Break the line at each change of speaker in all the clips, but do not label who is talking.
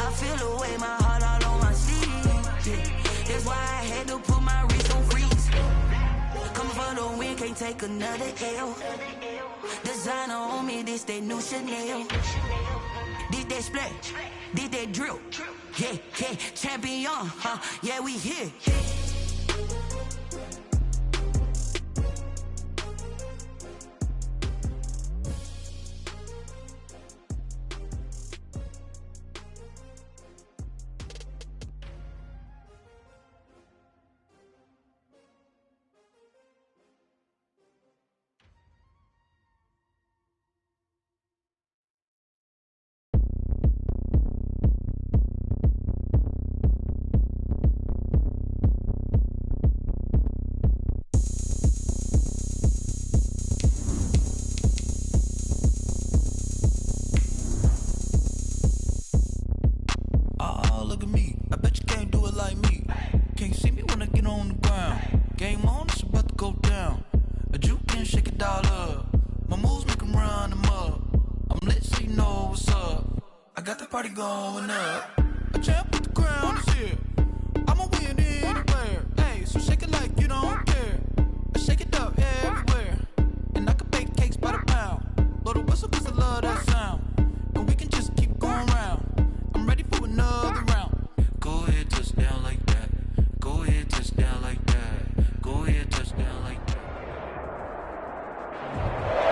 I feel away, my heart all on my sleeve. Yeah. That's why I had to put my wrist on freeze. Coming for the win, can't take another L. Designer on me, this that new Chanel. Did that splash, did that drill. Yeah, yeah, champion, huh? Yeah, we here.
Going up, a champ with the crown is here. I'ma win anywhere. Hey, so shake it like you don't care. I shake it up everywhere, and I can bake cakes by the pound. Blow the whistle 'cause I love that sound, and we can just keep going round. I'm ready for another round. Go ahead, touch down like that. Go ahead, touch down like that. Go ahead, touch down like that.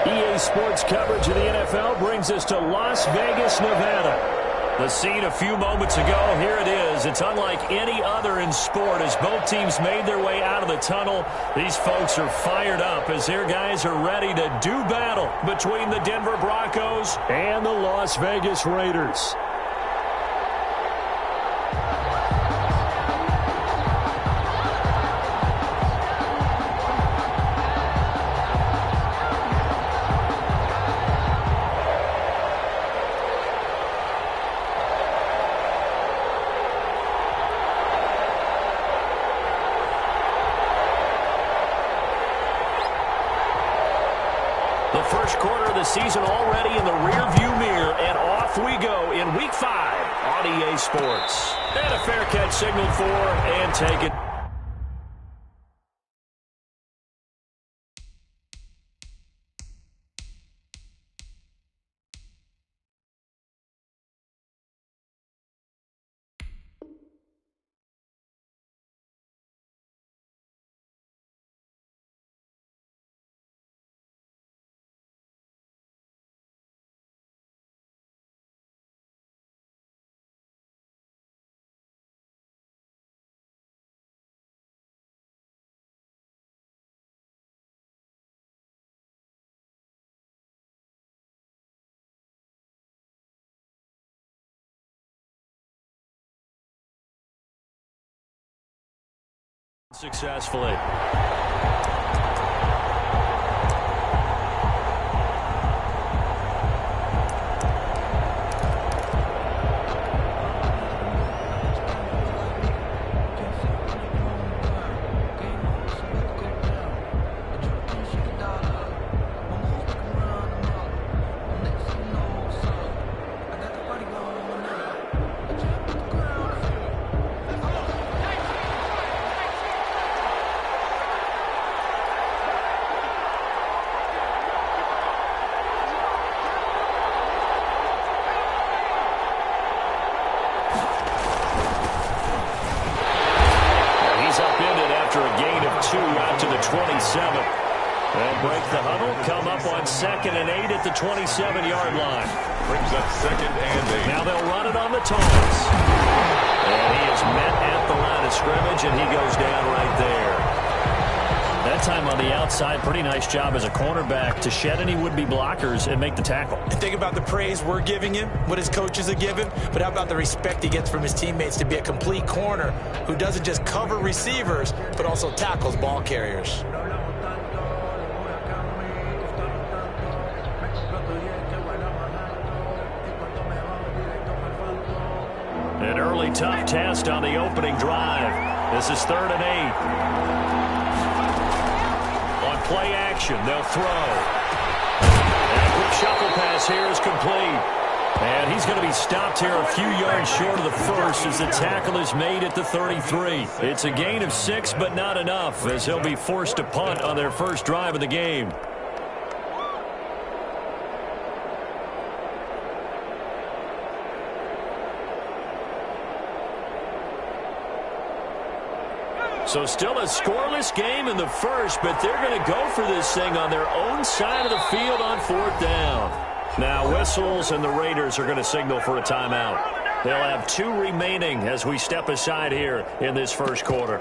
EA Sports coverage of the NFL brings us to Las Vegas, Nevada. The scene a few moments ago, here it is. It's unlike any other in sport as both teams made their way out of the tunnel. These folks are fired up as their guys are ready to do battle between the Denver Broncos and the Las Vegas Raiders. The first quarter of the season already in the rearview mirror, and off we go in Week 5 on EA Sports. And a fair catch signaled for, and take it. Successfully. And break the huddle, come up on 2nd and 8 at the 27-yard line.
Brings up 2nd and 8.
Now they'll run it on the taunts. And he is met at the line of scrimmage, and he goes down right there. That time on the outside, pretty nice job as a cornerback to shed any would-be blockers and make the tackle.
And think about the praise we're giving him, what his coaches are giving, but how about the respect he gets from his teammates to be a complete corner who doesn't just cover receivers, but also tackles ball carriers.
An early tough test on the opening drive. This is 3rd and 8. On play action, they'll throw. And a quick shuffle pass here is complete. And he's going to be stopped here a few yards short of the first as the tackle is made at the 33. It's a gain of 6, but not enough, as he'll be forced to punt on their first drive of the game. So still a scoreless game in the first, but they're going to go for this thing on their own side of the field on 4th down. Now whistles, and the Raiders are going to signal for a timeout. They'll have 2 remaining as we step aside here in this first quarter.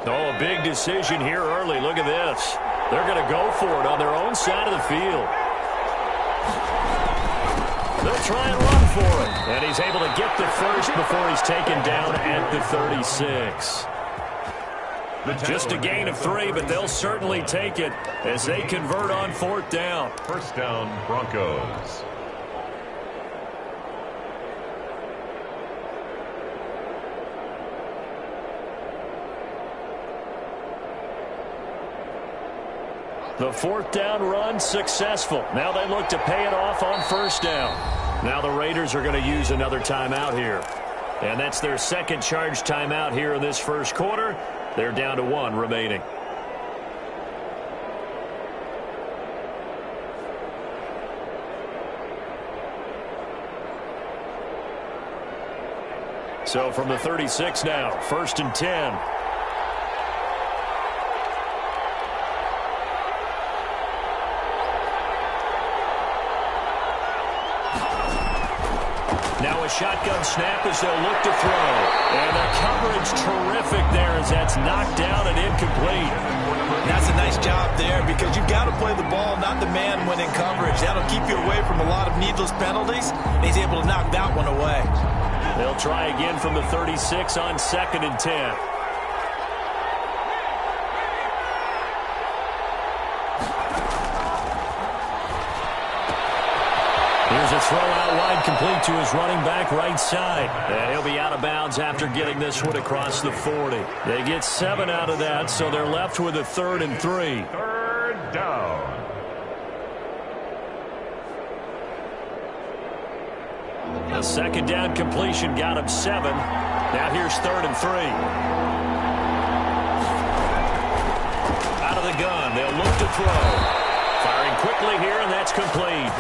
Oh, a big decision here early. Look at this. They're going to go for it on their own side of the field. They'll try and run for it. And he's able to get the first before he's taken down at the 36. Just a gain of 3, but they'll certainly take it as they convert on 4th down.
First down, Broncos.
The 4th down run successful. Now they look to pay it off on 1st down. Now the Raiders are going to use another timeout here. And that's their second charge timeout here in this first quarter. They're down to 1 remaining. So from the 36 now, 1st and 10. Now a shotgun snap as they'll look to throw. And the coverage terrific there as that's knocked down and incomplete.
That's a nice job there because you've got to play the ball, not the man when in coverage. That'll keep you away from a lot of needless penalties. And he's able to knock that one away.
They'll try again from the 36 on 2nd and 10. Here's a throw out wide, complete to his running back right side. And he'll be out of bounds after getting this one across the 40. They get 7 out of that, so they're left with a 3rd and 3.
3rd down.
A 2nd down completion got him 7. Now here's 3rd and 3. Out of the gun, they'll look to throw. Firing quickly here, and that's complete.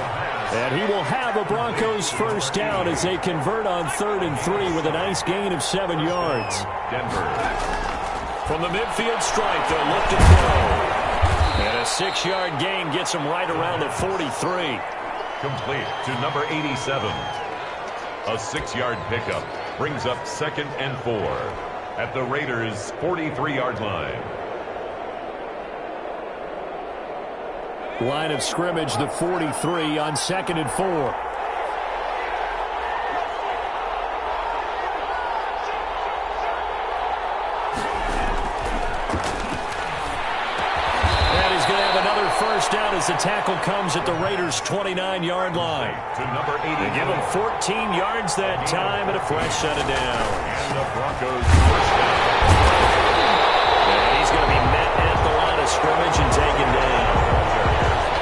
And he will have a Broncos first down as they convert on 3rd and 3 with a nice gain of 7 yards.
Denver.
From the midfield stripe, they'll look to throw. And a 6-yard gain gets him right around the 43.
Complete to number 87. A 6-yard pickup brings up 2nd and 4 at the Raiders' 43-yard line.
Line of scrimmage, the 43 on 2nd and 4. And he's going to have another first down as the tackle comes at the Raiders' 29-yard line.
To number 80.
They give him 14 yards that time and a fresh set of downs.
And the Broncos first down.
And he's going to be met at the line of scrimmage and taken down.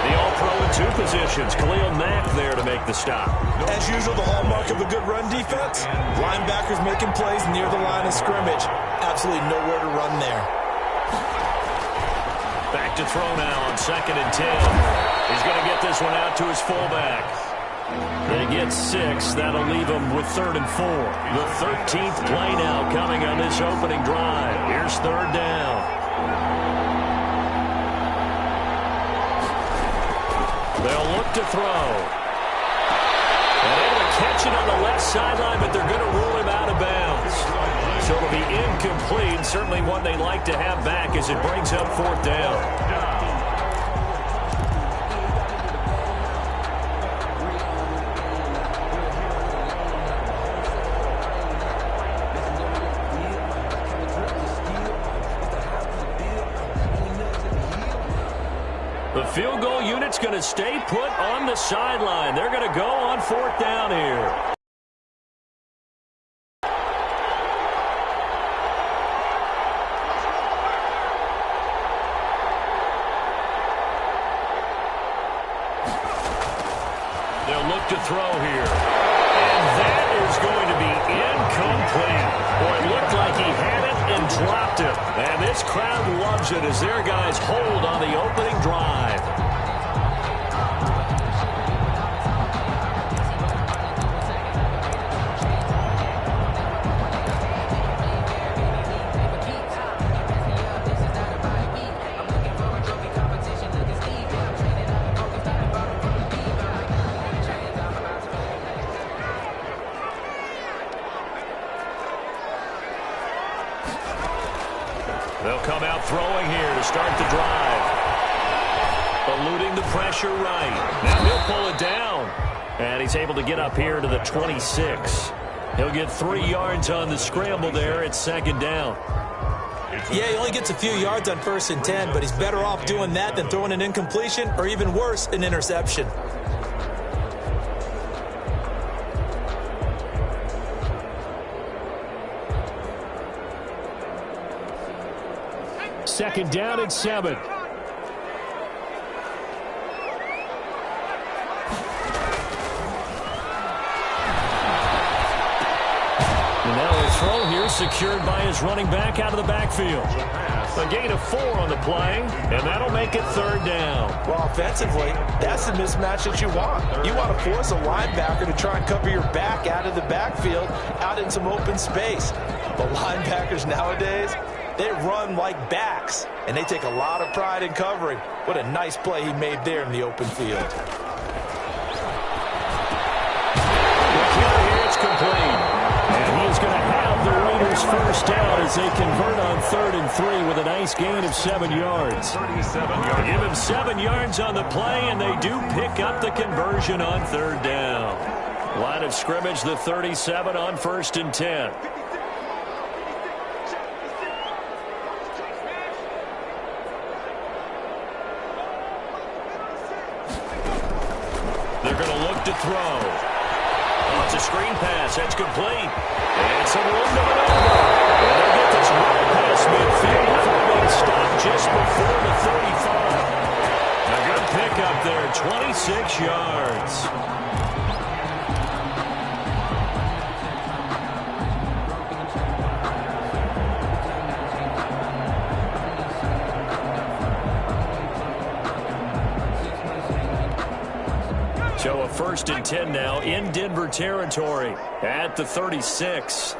The all-pro in 2 positions. Khalil Mack there to make the stop.
As usual, the hallmark of a good run defense, linebackers making plays near the line of scrimmage. Absolutely nowhere to run there.
Back to throw now on 2nd and 10. He's going to get this one out to his fullback. They get 6. That'll leave him with 3rd and 4. The 13th play now coming on this opening drive. Here's 3rd down. They'll look to throw. And able to catch it on the left sideline, but they're going to rule him out of bounds. So it'll be incomplete. Certainly one they'd like to have back as it brings up 4th down. The field goal unit's going to stay put on the sideline. They're going to go on 4th down here. They'll look to throw here. And that is going to be incomplete. Boy, it looked like he had it and dropped it. And this crowd loves it as their guys hold on the opening drive. They'll come out throwing here to start the drive. Eluding the pressure right. Now he'll pull it down. And he's able to get up here to the 26. He'll get 3 yards on the scramble there at 2nd down.
Yeah, he only gets a few yards on 1st and 10, but he's better off doing that than throwing an incompletion or even worse, an interception.
Second down and 7. And now a throw here secured by his running back out of the backfield. A gain of 4 on the play, and that'll make it 3rd down.
Well, offensively, that's the mismatch that you want. You want to force a linebacker to try and cover your back out of the backfield, out in some open space. But linebackers nowadays, they run like backs, and they take a lot of pride in covering. What a nice play he made there in the open field.
Here it's complete. And he is going to have the Raiders first down as they convert on 3rd and 3 with a nice gain of 7 yards.
37 yards.
Give him 7 yards on the play, and they do pick up the conversion on 3rd down. Line of scrimmage, the 37 on 1st and 10. They're going to look to throw. Oh, it's a screen pass. That's complete. And some room to maneuver. And they get this right past midfield before being stopped just before the 35. A good pickup there, 26 yards. So a 1st and 10 now in Denver territory at the 36.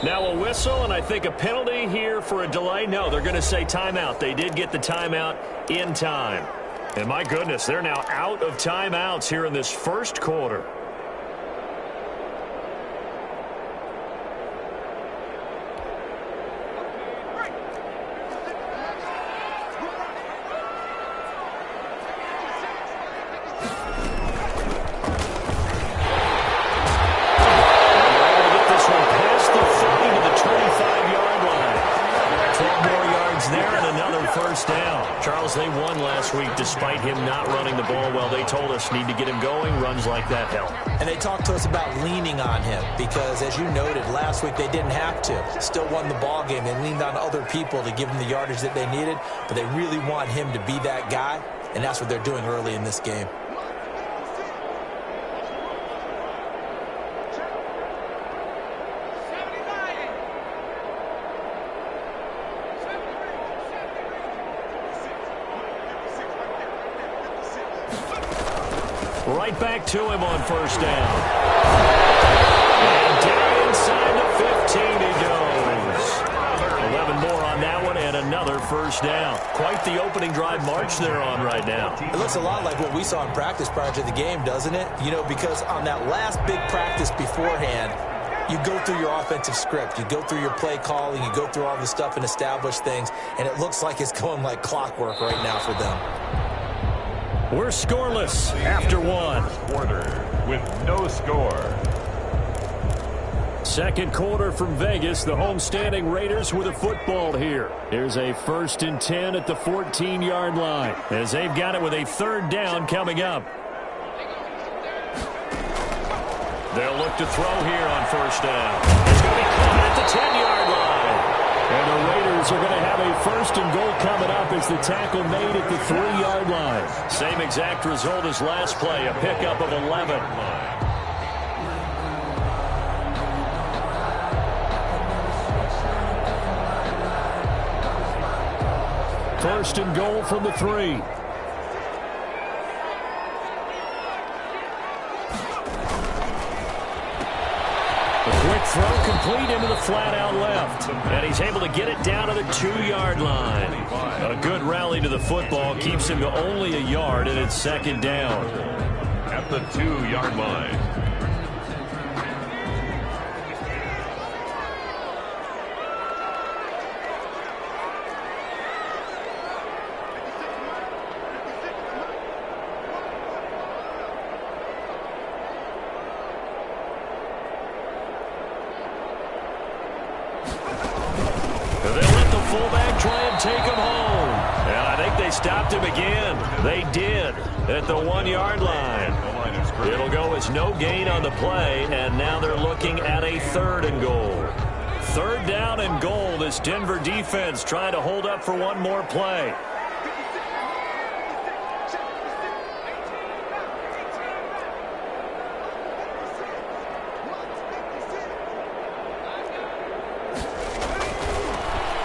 Now a whistle, and I think a penalty here for a delay. No, they're going to say timeout. They did get the timeout in time. And my goodness, they're now out of timeouts here in this first quarter. They won last week despite him not running the ball well. They told us need to get him going. Runs like that help.
And they talked to us about leaning on him because, as you noted, last week they didn't have to. Still won the ball game. They leaned on other people to give them the yardage that they needed, but they really want him to be that guy, and that's what they're doing early in this game.
Right back to him on 1st down. And down inside the 15 he goes. 11 more on that one and another 1st down. Quite the opening drive march they're on right now.
It looks a lot like what we saw in practice prior to the game, doesn't it? You know, because on that last big practice beforehand, you go through your offensive script. You go through your play calling. You go through all the stuff and establish things. And it looks like it's going like clockwork right now for them.
We're scoreless after one.
Quarter with no score.
Second quarter from Vegas. The home-standing Raiders with a football here. Here's a 1st and 10 at the 14-yard line as they've got it with a 3rd down coming up. They'll look to throw here on 1st down. It's going to be caught at the 10-yard line. And the Raiders are going to have a 1st and goal coming up as the tackle made at the 3-yard line. Same exact result as last play, a pickup of 11. 1st and goal from the 3. A quick throw complete into the flat out left. And he's able to get it down to the 2-yard line. A good rally to the football keeps him to only a yard, and it's 2nd down.
At the 2-yard line.
Fullback try and take him home. And I think they stopped him again. They did at the 1-yard line. It'll go as no gain on the play, and now they're looking at a 3rd and goal. 3rd down and goal. This Denver defense trying to hold up for one more play.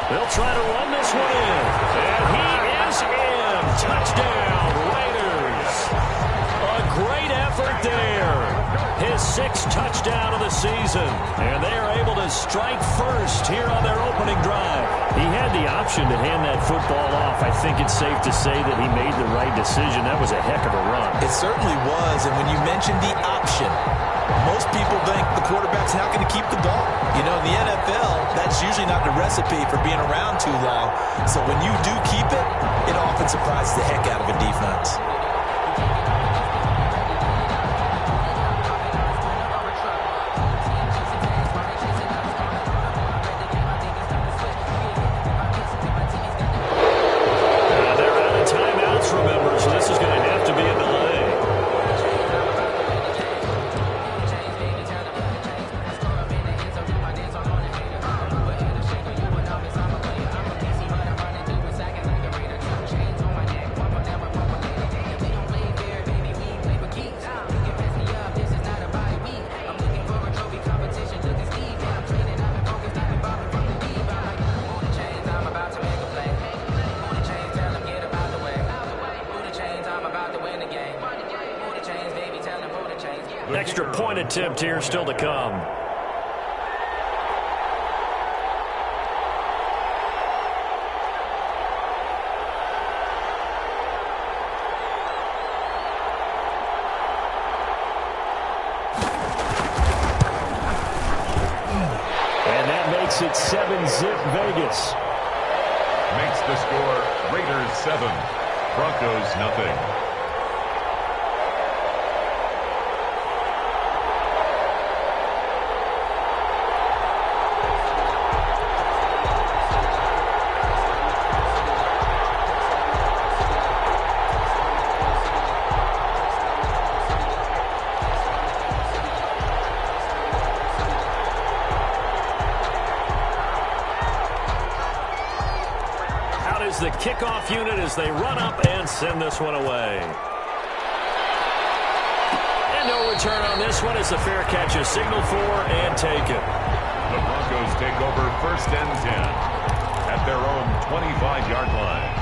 They'll try to run this one in. And he is in. Touchdown, Raiders. A great effort there. His 6th touchdown of the season. And they are able to strike first here on their opening drive. He had the option to hand that football off. I think it's safe to say that he made the right decision. That was a heck of a run.
It certainly was. And when you mentioned the option, most people think the quarterback's not going to keep the ball. You know, in the NFL, that's usually not the recipe for being around too long. So when you do keep it, it often surprises the heck out of a defense.
They're out of timeouts, remember, so this is going to have to be a delay. Extra point attempt here still to come. And that makes it 7-zip Vegas.
Makes the score Raiders 7, Broncos nothing.
The kickoff unit as they run up and send this one away. And no return on this one as the fair catch is signaled for and taken.
The Broncos take over 1st and 10 at their own 25-yard line.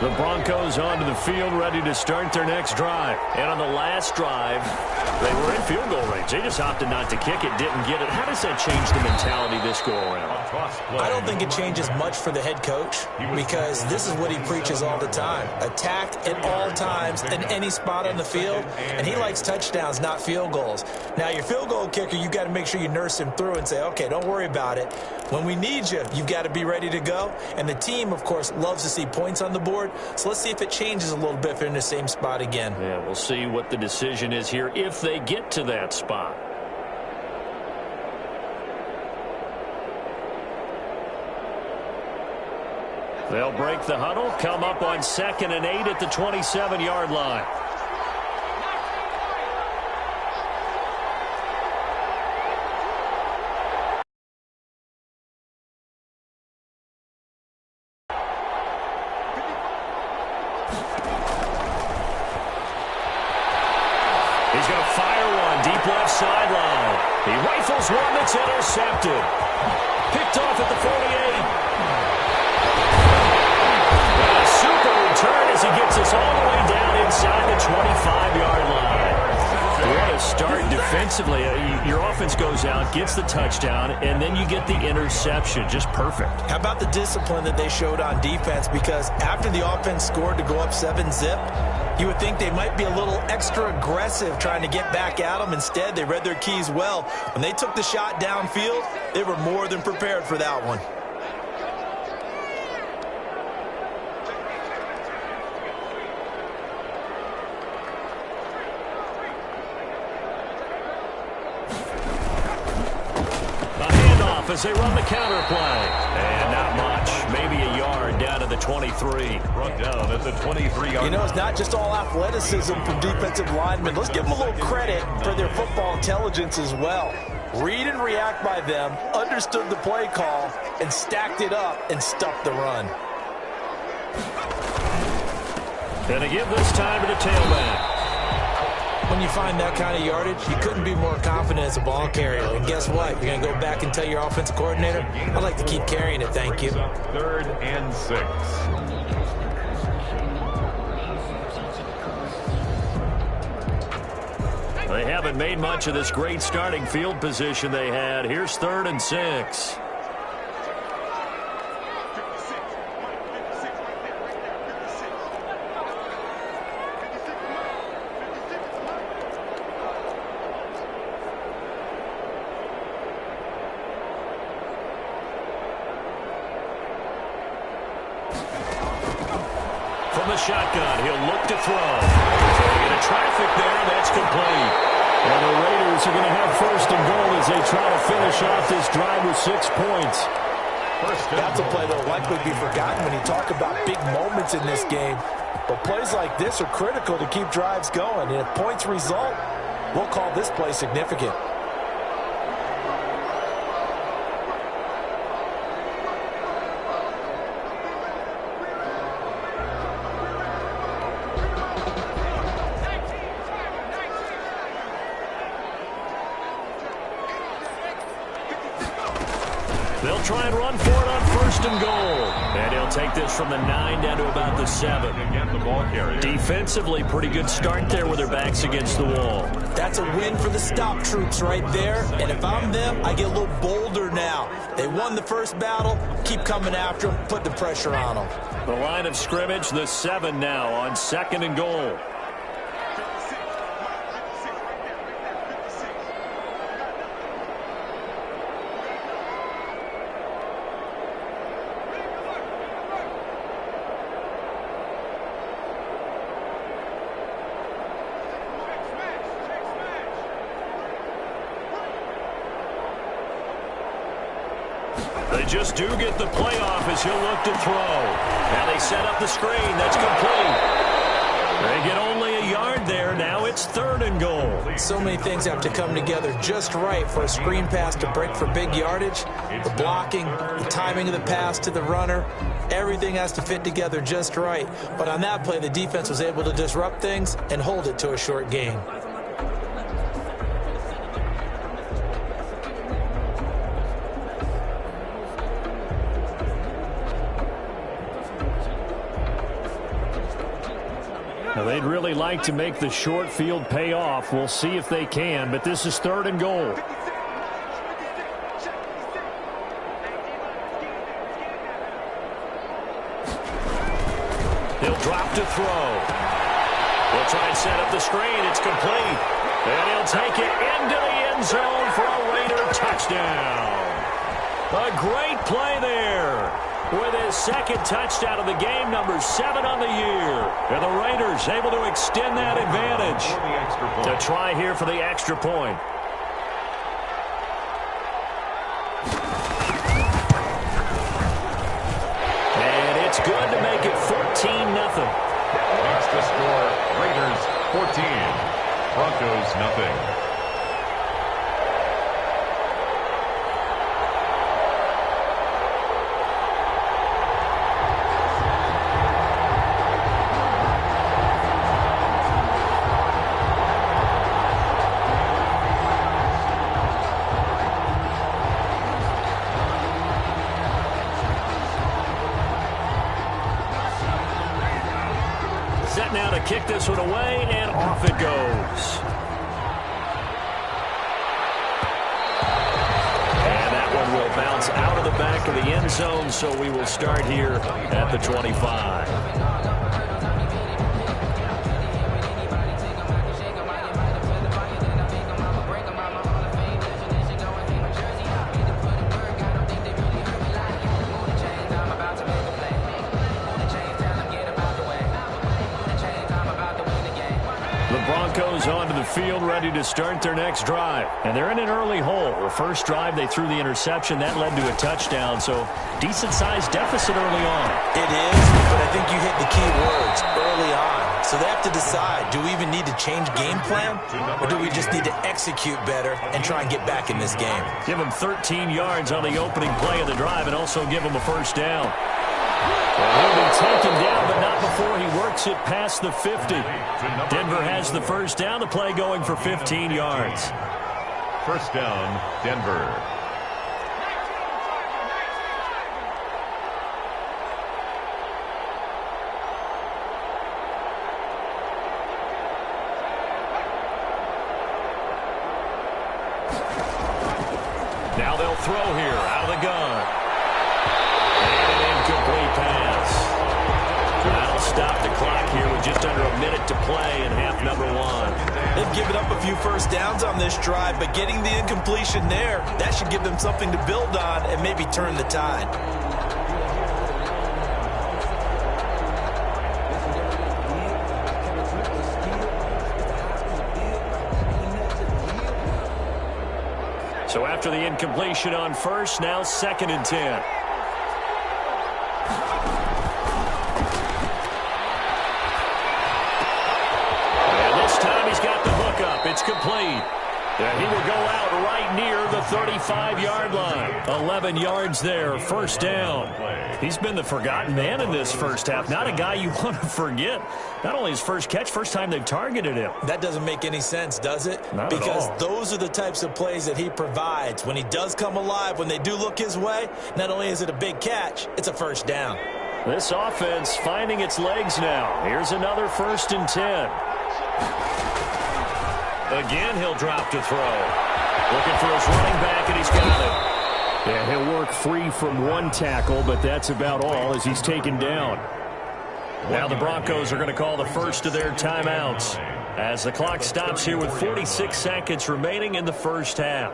The Broncos onto the field ready to start their next drive. And on the last drive, They were in field goal range. They just opted not to kick it, didn't get it. How does that change the mentality this go-around?
I don't think it changes much for the head coach because this is what he preaches all the time. Attack at all times in any spot on the field, and he likes touchdowns, not field goals. Now, your field goal kicker, you've got to make sure you nurse him through and say, okay, don't worry about it. When we need you, you've got to be ready to go. And the team, of course, loves to see points on the board. So let's see if it changes a little bit if they're in the same spot again.
Yeah, we'll see what the decision is here if they get to that spot. They'll break the huddle, come up on 2nd and 8 at the 27-yard line. He's going to fire one deep left sideline. He rifles one that's intercepted. Picked off at the 48. A super return as he gets us all the way down inside the 25-yard line. What a start defensively. Your offense goes out, gets the touchdown, and then you get the interception. Just perfect.
How about the discipline that they showed on defense? Because after the offense scored to go up 7-zip, you would think they might be a little extra aggressive trying to get back at them. Instead, they read their keys well. When they took the shot downfield, they were more than prepared for that one.
As they run the counter play. And not much. Maybe a yard down to the 23.
Brought down at the 23-yard.
You know, it's not just all athleticism from defensive linemen. Let's give them a little credit for their football intelligence as well. Read and react by them, understood the play call, and stacked it up and stuffed the run.
And to give this time to the tailback.
When you find that kind of yardage, you couldn't be more confident as a ball carrier. And guess what? You're going to go back and tell your offensive coordinator, I'd like to keep carrying it, thank you.
3rd and 6.
They haven't made much of this great starting field position they had. Here's 3rd and 6. Shotgun. He'll look to throw. Throwing into traffic there. That's complete. And the Raiders are going to have 1st and goal as they try to finish off this drive with 6 points.
That's a play that will likely be forgotten when you talk about big moments in this game. But plays like this are critical to keep drives going. And if points result, we'll call this play significant.
They'll try and run for it on 1st and goal. And he'll take this from the 9 down to about the 7.
Again, the ball carrier.
Defensively, pretty good start there with their backs against the wall.
That's a win for the stop troops right there. And if I'm them, I get a little bolder now. They won the first battle. Keep coming after them. Put the pressure on them.
The line of scrimmage, the 7 now on 2nd and goal. They just do get the playoff as he'll look to throw. Now they set up the screen. That's complete. They get only a yard there. Now it's 3rd and goal.
So many things have to come together just right for a screen pass to break for big yardage. The blocking, the timing of the pass to the runner, everything has to fit together just right. But on that play, the defense was able to disrupt things and hold it to a short gain.
Now, they'd really like to make the short field pay off. We'll see if they can, but this is 3rd and goal. He'll drop to throw. He'll try and set up the screen. It's complete. And he'll take it into the end zone for a Raider touchdown. A great play there with his 2nd touchdown of the game, number 7 on the year. And the Raiders able to extend that advantage to try here for the extra point. And it's good to make it 14-0.
Makes the score Raiders 14, Broncos nothing.
Set now to kick this one away, and off it goes. And that one will bounce out of the back of the end zone, so we will start here at the 25. Broncos onto the field, ready to start their next drive. And they're in an early hole. The first drive, they threw the interception. That led to a touchdown, so decent-sized deficit early on.
It is, but I think you hit the key words, early on. So they have to decide, do we even need to change game plan, or do we just need to execute better and try and get back in this game?
Give them 13 yards on the opening play of the drive and also give them a first down. Well, he'll be taken down, but not before he works it past the 50. Denver has the first down. The play going for 15 yards.
First down, Denver.
Now they'll throw here out of the gun. And an incomplete pass. That'll stop the clock here with just under a minute to play in half number 1.
They've given up a few first downs on this drive, but getting the incompletion there, that should give them something to build on and maybe turn the tide.
So after the incompletion on first, now 2nd and 10. It's complete. And he will go out right near the 35-yard line. 11 yards there, first down. He's been the forgotten man in this first half. Not a guy you want to forget. Not only his first catch, first time they've targeted him.
That doesn't make any sense, does it?
Not
because
at all.
Those are the types of plays that he provides. When he does come alive, when they do look his way, not only is it a big catch, it's a first down.
This offense finding its legs now. Here's another 1st and 10. Again, he'll drop to throw. Looking for his running back, and he's got it. And he'll work free from one tackle, but that's about all as he's taken down. Now the Broncos are going to call the first of their timeouts as the clock stops here with 46 seconds remaining in the first half.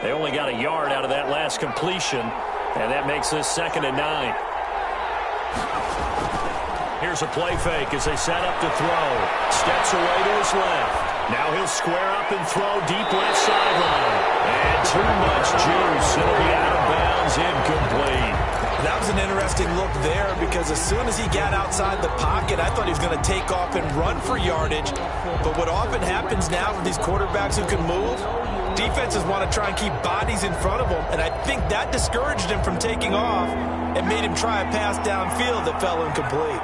They only got a yard out of that last completion, and that makes this 2nd and 9. Here's a play fake as they set up to throw. Steps away to his left. Now he'll square up and throw deep left sideline. And too much juice. It'll be out of bounds, incomplete.
That was an interesting look there because as soon as he got outside the pocket, I thought he was going to take off and run for yardage. But what often happens now with these quarterbacks who can move, defenses want to try and keep bodies in front of them, and I think that discouraged him from taking off and made him try a pass downfield that fell incomplete.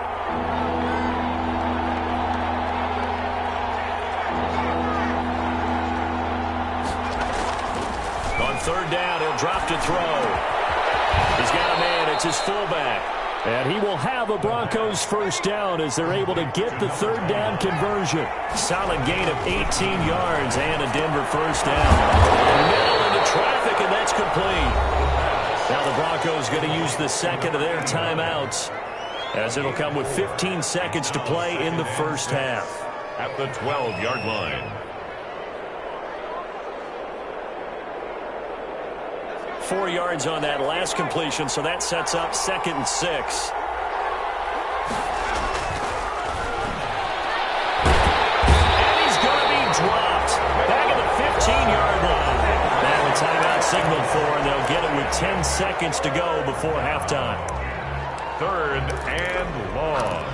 third down. He'll drop to throw. He's got a man. It's his fullback. And he will have a Broncos first down as they're able to get the third down conversion. Solid gain of 18 yards and a Denver first down. Middle into traffic, and that's complete. Now the Broncos going to use the second of their timeouts, as it'll come with 15 seconds to play in the first half.
At the 12-yard line.
4 yards on that last completion, so that sets up 2nd and 6. And he's going to be dropped back at the 15-yard line. Now a timeout signaled for, and they'll get it with 10 seconds to go before halftime.
3rd and long.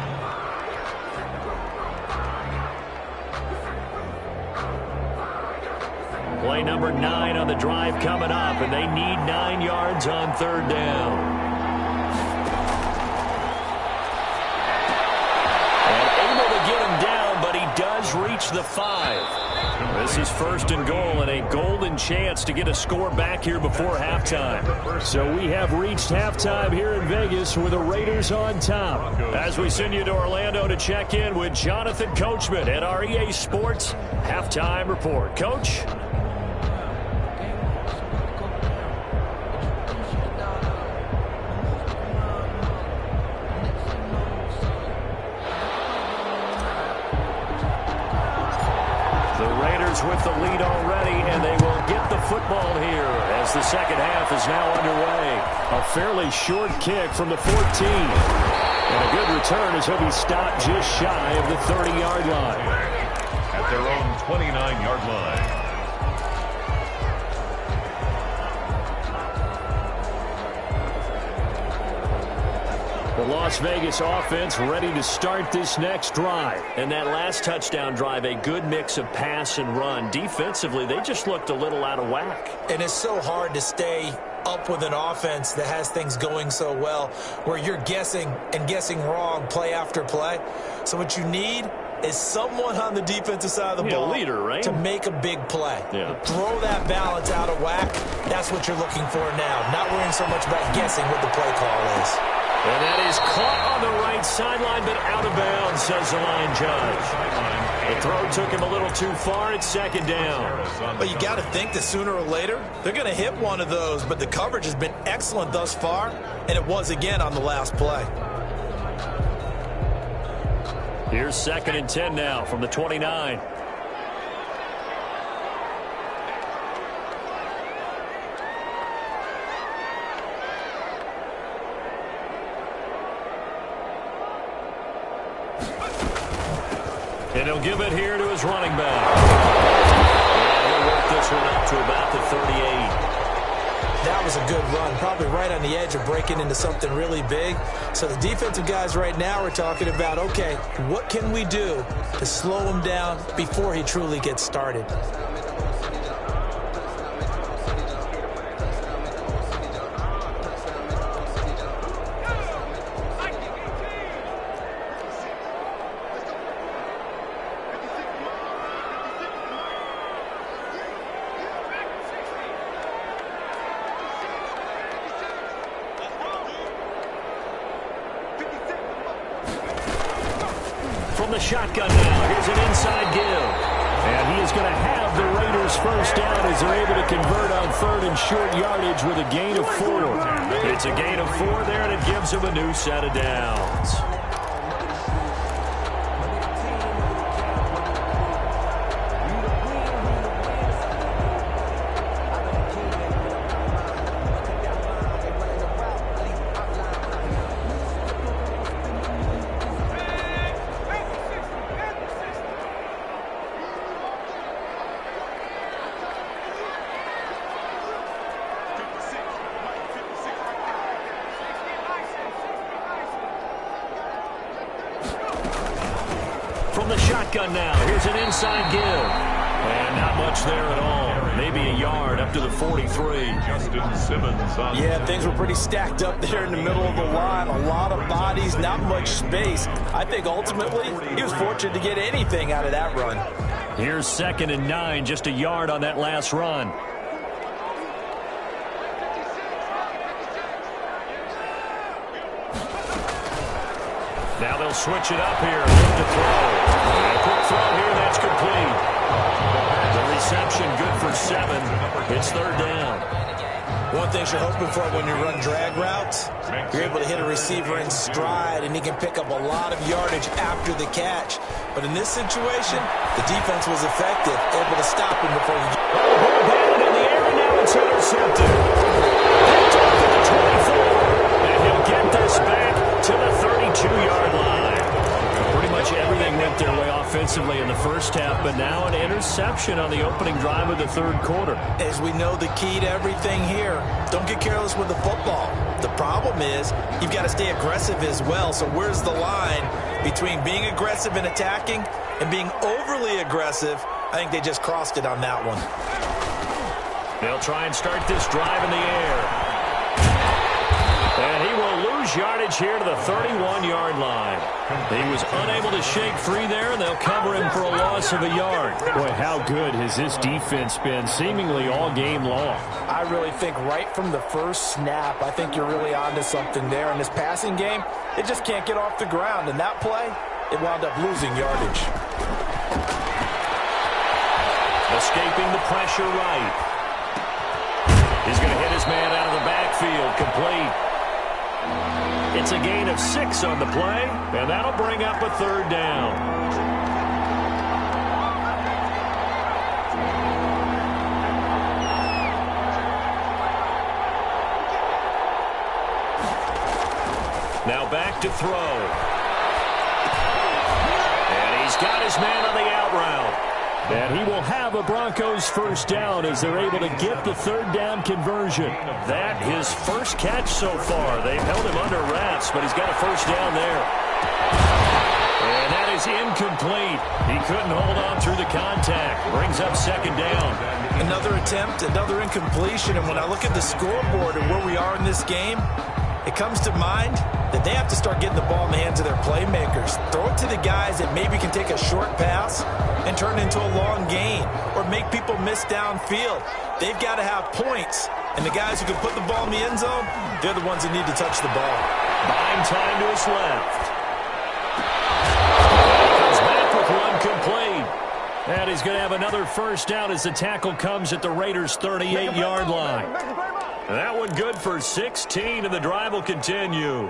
Play number 9 on the drive coming up, and they need 9 yards on third down. And able to get him down, but he does reach the 5. This is 1st and goal, and a golden chance to get a score back here before halftime. So we have reached halftime here in Vegas with the Raiders on top. As we send you to Orlando to check in with Jonathan Coachman at our EA Sports Halftime Report. Coach? With the lead already, and they will get the football here as the second half is now underway. A fairly short kick from the 14. And a good return as he'll be stopped just shy of the 30-yard line.
At their own 29-yard line.
The Las Vegas offense ready to start this next drive. And that last touchdown drive, a good mix of pass and run. Defensively, they just looked a little out of whack.
And it's so hard to stay up with an offense that has things going so well, where you're guessing and guessing wrong play after play. So what you need is someone on the defensive side of the ball,
leader, right?
To make a big play.
Yeah.
Throw that balance out of whack. That's what you're looking for now. Not worrying so much about guessing what the play call is.
And that is caught on the right sideline, but out of bounds, says the line judge. The throw took him a little too far. It's 2nd down.
But you got to think that sooner or later, they're going to hit one of those. But the coverage has been excellent thus far, and it was again on the last play.
Here's 2nd and 10 now from the 29. And he'll give it here to his running back. And he'll work this one up to about the 38.
That was a good run, probably right on the edge of breaking into something really big. So the defensive guys right now are talking about, okay, what can we do to slow him down before he truly gets started?
From the shotgun now, here's an inside give. And he is going to have the Raiders first down as they're able to convert on 3rd and short yardage with a gain of 4. It's a gain of 4 there, and it gives him a new set of downs. From the shotgun now, here's an inside give. And not much there at all. Maybe a yard up to the 43.
Justin Simmons on.
Yeah, things were pretty stacked up there in the middle of the line. A lot of bodies, not much space. I think ultimately he was fortunate to get anything out of that run.
Here's 2nd and 9, just a yard on that last run. Now they'll switch it up here. Look to throw. And a quick throw here. That's complete. The reception good for 7. It's third down.
One thing you're hoping for when you run drag routes, you're able to hit a receiver in stride, and he can pick up a lot of yardage after the catch. But in this situation, the defense was effective, able to stop him before he...
Batted in the air, and now it's intercepted. Picked up to the 24. And he'll get this back to the 32-yard line. Pretty much everything went their way offensively in the first half, but now an interception on the opening drive of the third quarter.
As we know, the key to everything here, don't get careless with the football. The problem is you've got to stay aggressive as well. So where's the line between being aggressive and attacking and being overly aggressive? I think they just crossed it on that one.
They'll try and start this drive in the air. And he will lose yardage here to the 31-yard line. He was unable to shake free there, and they'll cover him for a loss of a yard.
Boy, how good has this defense been seemingly all game long?
I really think right from the first snap, I think you're really onto something there. In this passing game, it just can't get off the ground. And that play, it wound up losing yardage.
Escaping the pressure right. He's going to hit his man out of the backfield, complete. It's a gain of 6 on the play, and that'll bring up a third down. Now back to throw. And he's got his man on the out route. And he will have a Broncos first down as they're able to get the third down conversion. That his first catch so far. They've held him under wraps, but he's got a first down there. And that is incomplete. He couldn't hold on through the contact. Brings up second down.
Another attempt, another incompletion. And when I look at the scoreboard and where we are in this game, it comes to mind that they have to start getting the ball in the hands of their playmakers. Throw it to the guys that maybe can take a short pass and turn it into a long gain or make people miss downfield. They've got to have points. And the guys who can put the ball in the end zone, they're the ones that need to touch the ball.
Buying time to his left. He comes back with one complete. And he's going to have another first down as the tackle comes at the Raiders' 38-yard line. That one good for 16, and the drive will continue.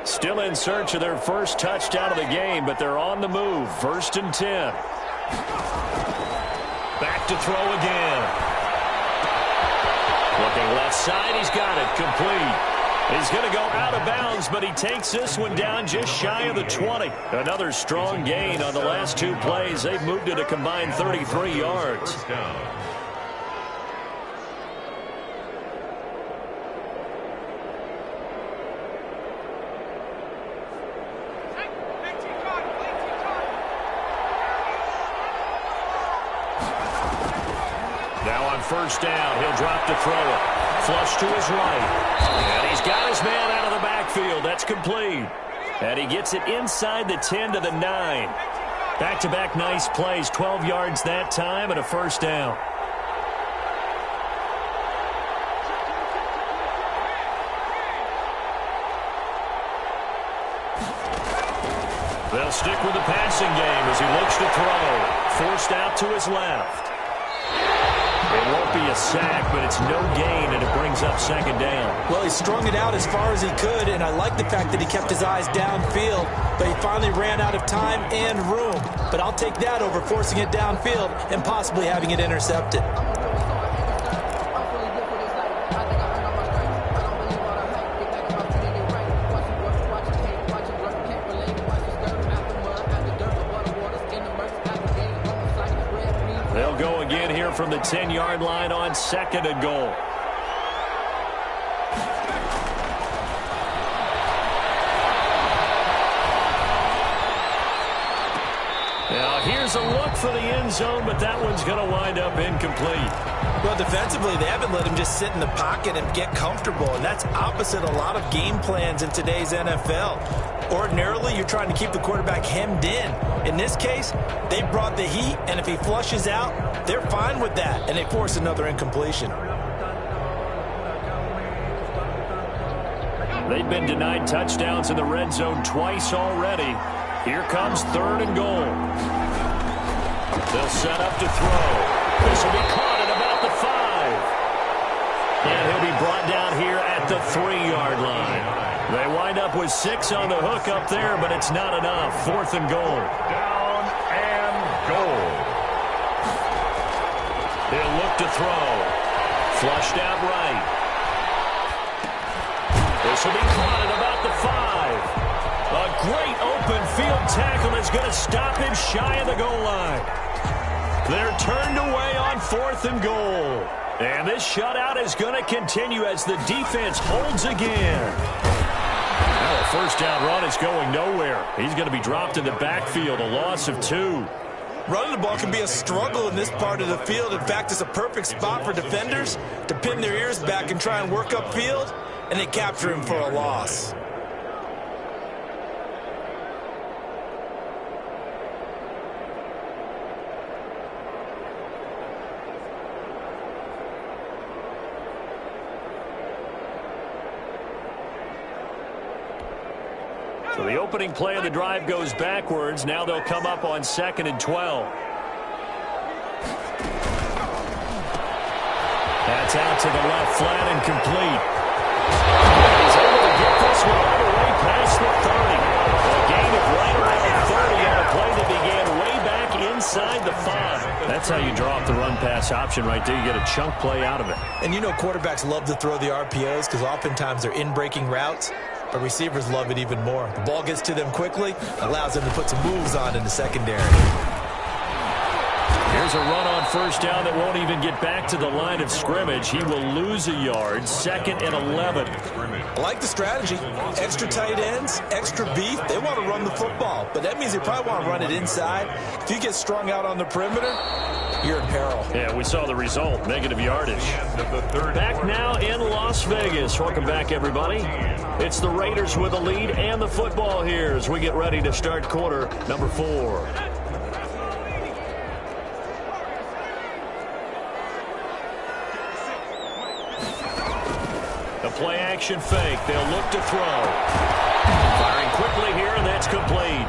Still in search of their first touchdown of the game, but they're on the move. 1st and 10. Back to throw again. Looking left side, he's got it. Complete. He's going to go out of bounds, but he takes this one down just shy of the 20. Another strong gain on the last 2 plays. They've moved it a combined 33 yards. Now on first down, he'll drop to throw it. Flush to his right. And he's got his man out of the backfield. That's complete. And he gets it inside the 10 to the 9. Back-to-back nice plays. 12 yards that time and a first down. They'll stick with the passing game as he looks to throw. Forced out to his left. It won't be a sack, but it's no gain, and it brings up second down.
Well, he strung it out as far as he could, and I like the fact that he kept his eyes downfield, but he finally ran out of time and room. But I'll take that over forcing it downfield and possibly having it intercepted.
They'll go again here from the 10-yard line on 2nd and goal. Now here's a look for the end zone, but that one's going to wind up incomplete.
Well, defensively, they haven't let him just sit in the pocket and get comfortable, and that's opposite a lot of game plans in today's NFL. Ordinarily, you're trying to keep the quarterback hemmed in. In this case, they brought the heat, and if he flushes out, they're fine with that, and they force another incompletion.
They've been denied touchdowns in the red zone twice already. Here comes 3rd and goal. They'll set up to throw. This will be caught at about the 5. And he'll be brought down here at the 3-yard line. They wind up with 6 on the hook up there, but it's not enough. 4th and goal.
Down and goal.
He'll look to throw. Flushed out right. This will be caught at about the 5. A great open field tackle is going to stop him shy of the goal line. They're turned away on 4th and goal. And this shutout is going to continue as the defense holds again. Now a first down run is going nowhere. He's going to be dropped in the backfield, a loss of 2.
Running the ball can be a struggle in this part of the field. In fact, it's a perfect spot for defenders to pin their ears back and try and work upfield, and they capture him for a loss.
So the opening play of the drive goes backwards. Now they'll come up on 2nd and 12. That's out to the left, flat and complete. He's able to get this one all the way past the 30. A gain of right around 30 on a play that began way back inside the 5. That's how you draw up the run-pass option right there. You get a chunk play out of it.
And you know quarterbacks love to throw the RPOs because oftentimes they're in-breaking routes. But receivers love it even more. The ball gets to them quickly, allows them to put some moves on in the secondary.
Here's a run on first down that won't even get back to the line of scrimmage. He will lose a yard. 2nd and 11.
I like the strategy. Extra tight ends, extra beef. They want to run the football, but that means they probably want to run it inside. If you get strung out on the perimeter, you're in peril.
Yeah, we saw the result. Negative yardage. Back now in Las Vegas. Welcome back, everybody. It's the Raiders with the lead and the football here as we get ready to start quarter number 4. The play action fake. They'll look to throw. Firing quickly here, and that's complete.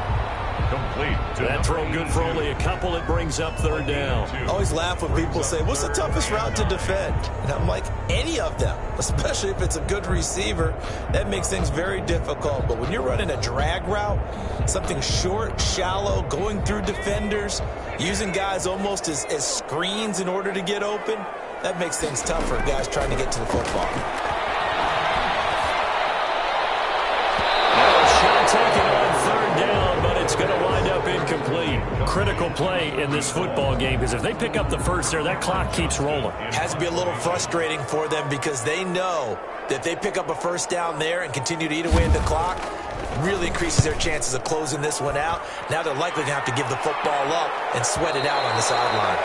That throw good for only a couple. It brings up 3rd down.
I always laugh when people say, what's the toughest route to defend? And I'm like, any of them, especially if it's a good receiver. That makes things very difficult. But when you're running a drag route, something short, shallow, going through defenders, using guys almost as screens in order to get open, that makes things tough for guys trying to get to the football.
Shot taken on 3rd down, but it's going to wind up incomplete. Critical play in this football game because if they pick up the first there, that clock keeps rolling.
Has to be a little frustrating for them because they know that if they pick up a first down there and continue to eat away at the clock, really increases their chances of closing this one out. Now they're likely going to have to give the football up and sweat it out on the sideline.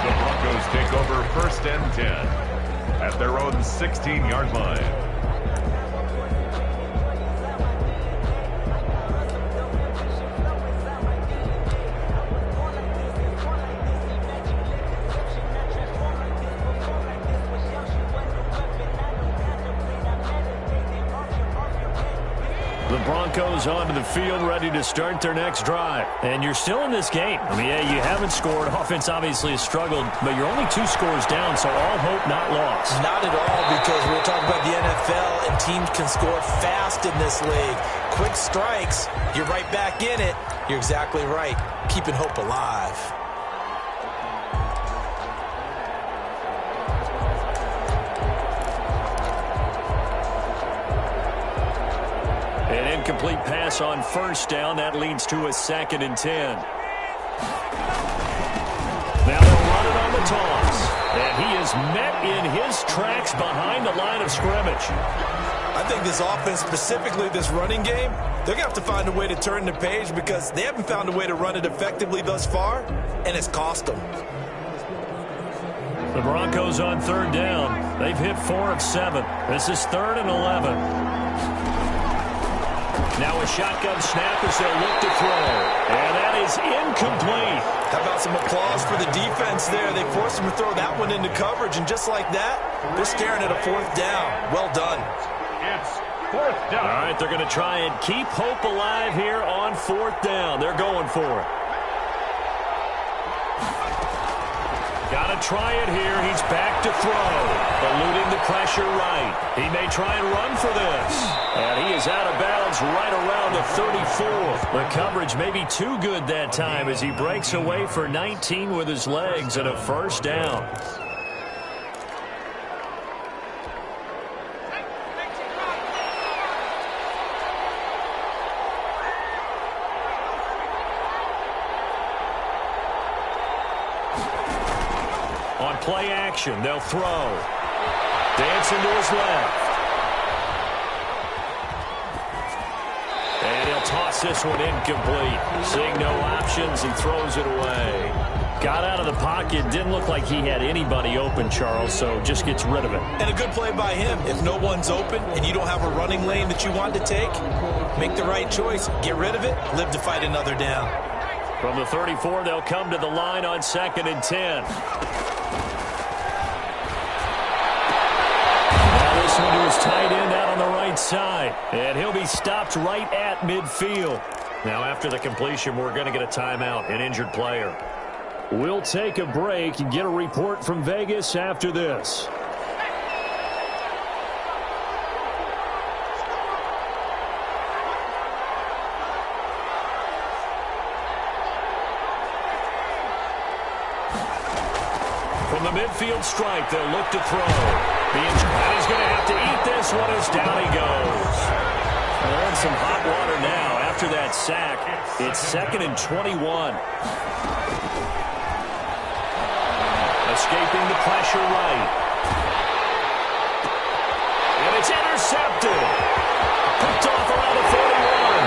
The Broncos take over 1st and 10 at their own 16-yard line.
The Broncos onto the field, ready to start their next drive. And you're still in this game. I mean, yeah, you haven't scored. Offense obviously has struggled, but you're only 2 scores down, so all hope not lost.
Not at all, because we're talking about the NFL, and teams can score fast in this league. Quick strikes, you're right back in it. You're exactly right. Keeping hope alive.
An incomplete pass on first down. That leads to a 2nd and 10. Now they'll run it on the toss. And he is met in his tracks behind the line of scrimmage.
I think this offense, specifically this running game, they're going to have to find a way to turn the page because they haven't found a way to run it effectively thus far, and it's cost them.
The Broncos on third down. They've hit 4 of 7. This is 3rd and 11. Now a shotgun snap as they'll look to throw. And that is incomplete.
How about some applause for the defense there? They forced him to throw that one into coverage, and just like that, they're staring at a 4th down. Well done.
It's 4th down.
All right, they're going to try and keep hope alive here on 4th down. They're going for it. Got to try it here. He's back to throw. Eluding the pressure right. He may try and run for this. And he is out of bounds right around the 34. The coverage may be too good that time as he breaks away for 19 with his legs and a 1st down. On play action, they'll throw. Dancing to his left. And he'll toss this one incomplete. Seeing no options, he throws it away. Got out of the pocket, didn't look like he had anybody open, Charles, so just gets rid of it.
And a good play by him. If no one's open and you don't have a running lane that you want to take, make the right choice. Get rid of it, live to fight another down.
From the 34, they'll come to the line on 2nd and 10. This one to his tight end out on the right side. And he'll be stopped right at midfield. Now after the completion, we're going to get a timeout, an injured player. We'll take a break and get a report from Vegas after this. From the midfield stripe, they'll look to throw. And he's going to have to eat this one as down he goes. They're in some hot water now after that sack. It's 2nd and 21. Escaping the pressure right. And it's intercepted. Picked off around the 41.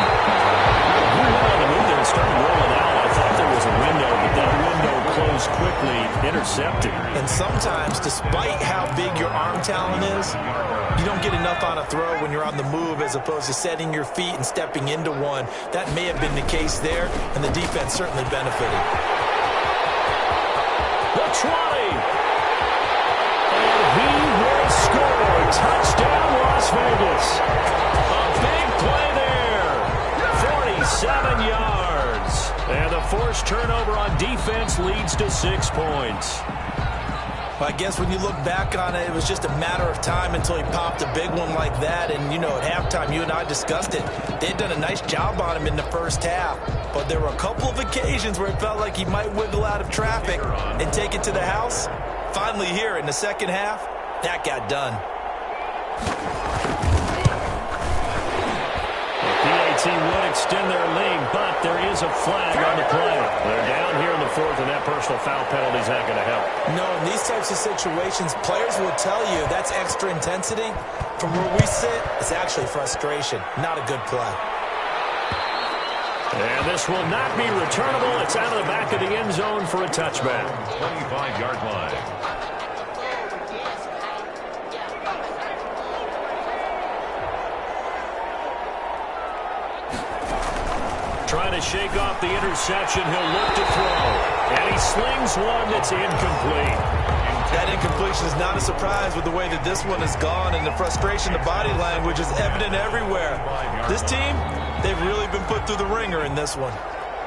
He went on the move there and started rolling out. I thought there was a window, but that window closed quickly. Intercepted.
And sometimes, despite how big your arm talent is, you don't get enough on a throw when you're on the move as opposed to setting your feet and stepping into one. That may have been the case there, and the defense certainly benefited.
The 20. And he will score. Touchdown, Las Vegas. A big play there. 47 yards. And the forced turnover on defense leads to 6 points.
Well, I guess when you look back on it, it was just a matter of time until he popped a big one like that. And, you know, at halftime, you and I discussed it. They had done a nice job on him in the first half. But there were a couple of occasions where it felt like he might wiggle out of traffic and take it to the house. Finally here in the second half, that got done.
PAT would extend their lead, but there is a flag on the play. They're down here in the 4th, and that personal foul penalty is not going to help.
No, in these types of situations, players will tell you that's extra intensity. From where we sit, it's actually frustration. Not a good play.
And this will not be returnable. It's out of the back of the end zone for a touchback.
25-yard line.
Trying to shake off the interception. He'll look to throw. And he slings one that's incomplete.
That incompletion is not a surprise with the way that this one has gone, and the frustration, the body language is evident everywhere. This team, they've really been put through the ringer in this one.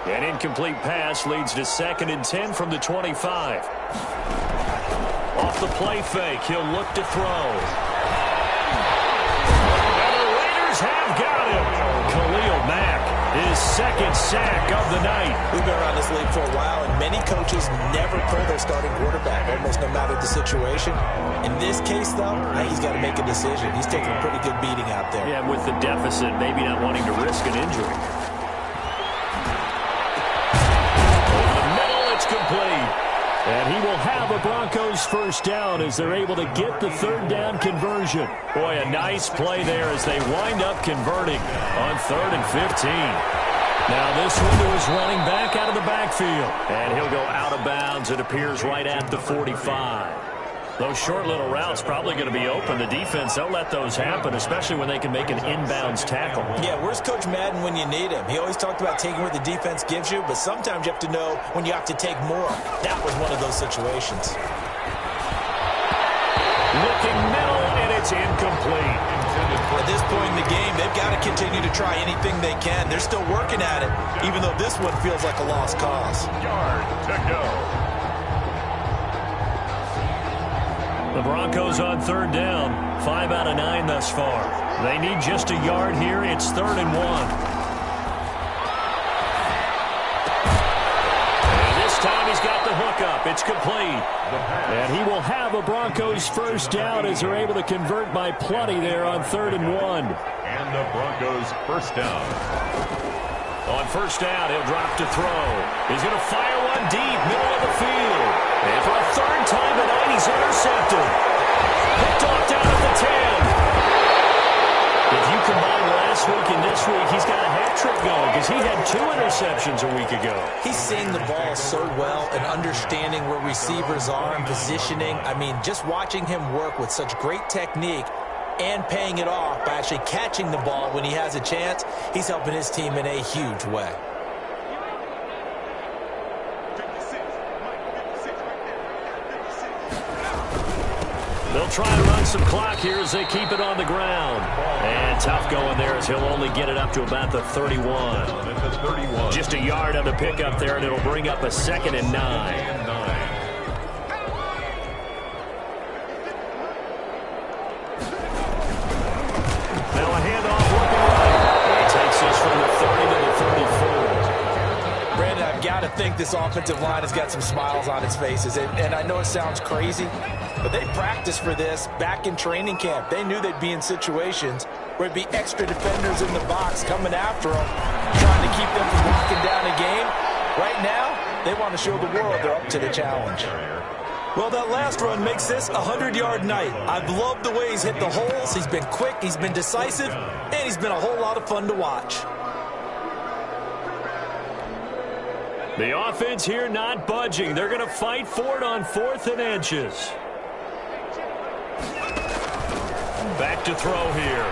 An incomplete pass leads to 2nd and 10 from the 25. Off the play fake, he'll look to throw. And the Raiders have got him. Khalil Mack, his 2nd sack of the night.
We've been around this league for a while, and many coaches never pull their starting quarterback, almost no matter the situation. In this case, though, he's got to make a decision. He's taking a pretty good beating out there.
Yeah, with the deficit, maybe not wanting to risk an injury. Over the middle, it's complete. And he will have a Broncos first down as they're able to get the third down conversion. Boy, a nice play there as they wind up converting on 3rd and 15. Now this one to his running back out of the backfield. And he'll go out of bounds. It appears right at the 45. Those short little routes probably going to be open. The defense, they'll let those happen, especially when they can make an inbounds tackle.
Yeah, where's Coach Madden when you need him? He always talked about taking what the defense gives you, but sometimes you have to know when you have to take more. That was one of those situations.
Looking middle, and it's incomplete.
At this point in the game, they've got to continue to try anything they can. They're still working at it, even though this one feels like a lost cause.
Yard to go.
The Broncos on 3rd down, 5 out of 9 thus far. They need just a yard here. It's 3rd and 1. And this time he's got the hook up. It's complete. And he will have a Broncos first down as they're able to convert by plenty there on 3rd and 1.
And the Broncos first down.
On first down, he'll drop to throw. He's going to fire one deep, middle of the field. And for a 3rd time tonight, he's intercepted. Picked off down at the 10. If you combine last week and this week, he's got a hat trick going because he had 2 interceptions a week ago.
He's seeing the ball so well and understanding where receivers are and positioning. I mean, just watching him work with such great technique and paying it off by actually catching the ball when he has a chance, he's helping his team in a huge way.
They'll try to run some clock here as they keep it on the ground. And tough going there as he'll only get it up to about the 31. Just a yard on the pickup there, and it'll bring up a 2nd and 9.
I think this offensive line has got some smiles on its faces, and I know it sounds crazy, but they practiced for this back in training camp. They knew they'd be in situations where it'd be extra defenders in the box coming after them, trying to keep them from locking down a game. Right now, they want to show the world they're up to the challenge. Well, that last run makes this a 100-yard night. I've loved the way he's hit the holes. He's been quick, he's been decisive, and he's been a whole lot of fun to watch.
The offense here not budging. They're going to fight for it on 4th and inches. Back to throw here.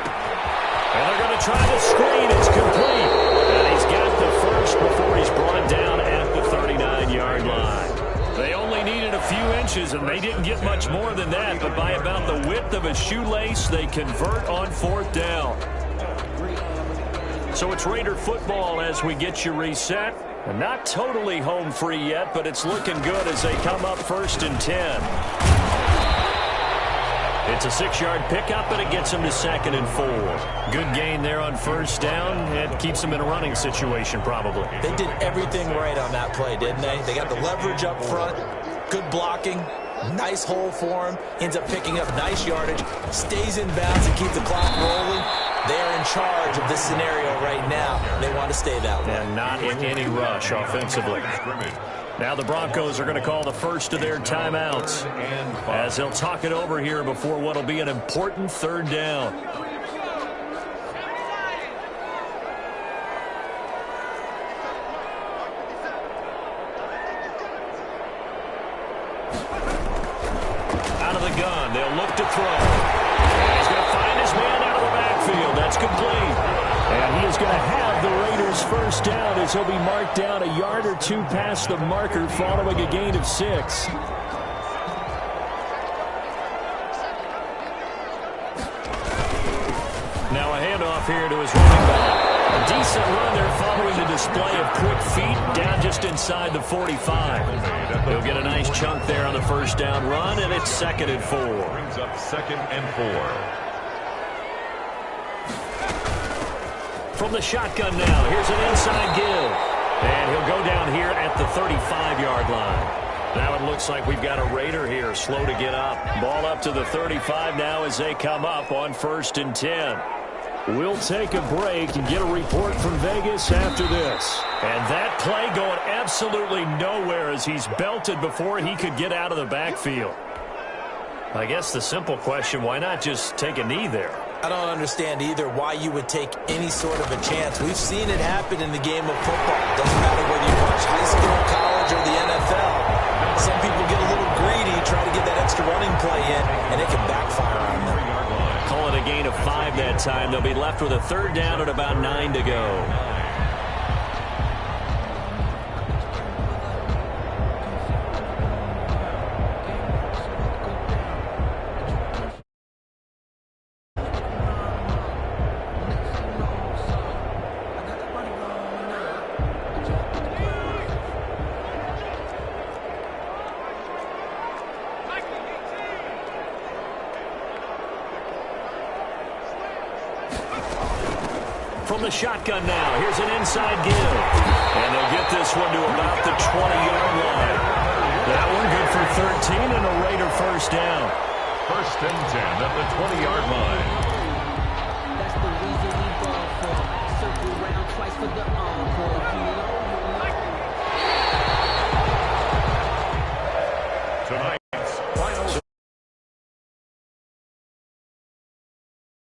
And they're going to try the screen. It's complete. And he's got the first before he's brought down at the 39-yard line. They only needed a few inches, and they didn't get much more than that. But by about the width of a shoelace, they convert on 4th down. So it's Raider football as we get you reset. And not totally home free yet, but it's looking good as they come up 1st and 10. It's a 6-yard pickup, and it gets them to 2nd and 4. Good gain there on 1st down. It keeps them in a running situation, probably.
They did everything right on that play, didn't they? They got the leverage up front, good blocking, nice hole for him, ends up picking up nice yardage, stays in bounds and keeps the clock rolling. They are in charge of this scenario right now. They want to stay that way.
And not in any rush offensively. Now the Broncos are going to call the first of their timeouts as they'll talk it over here before what will be an important 3rd down. Out of the gun, they'll look to throw. He's going to find his man out of the backfield. That's complete. And he is going to have the Raiders first down as he'll be marked down a yard or 2 past the marker following a gain of 6. Now a handoff here to his running back. A decent run there following the display of quick feet down just inside the 45. He'll get a nice chunk there on the first down run, and it's 2nd and 4.
Brings up 2nd and 4.
From the shotgun now, here's an inside give. And he'll go down here at the 35-yard line. Now it looks like we've got a Raider here, slow to get up. Ball up to the 35 now as they come up on 1st and 10. We'll take a break and get a report from Vegas after this. And that play going absolutely nowhere as he's belted before he could get out of the backfield. I guess the simple question, why not just take a knee there?
I don't understand either why you would take any sort of a chance. We've seen it happen in the game of football. Doesn't matter whether you watch high school, college, or the NFL. Some people get a little greedy, try to get that extra running play in, and it can backfire on them.
Call it a gain of 5 that time. They'll be left with a third down at about 9 to go. From the shotgun now, here's an inside give. And they'll get this one to about the 20-yard line. That one good for 13 and a Raider first down.
1st and 10 at the 20-yard line.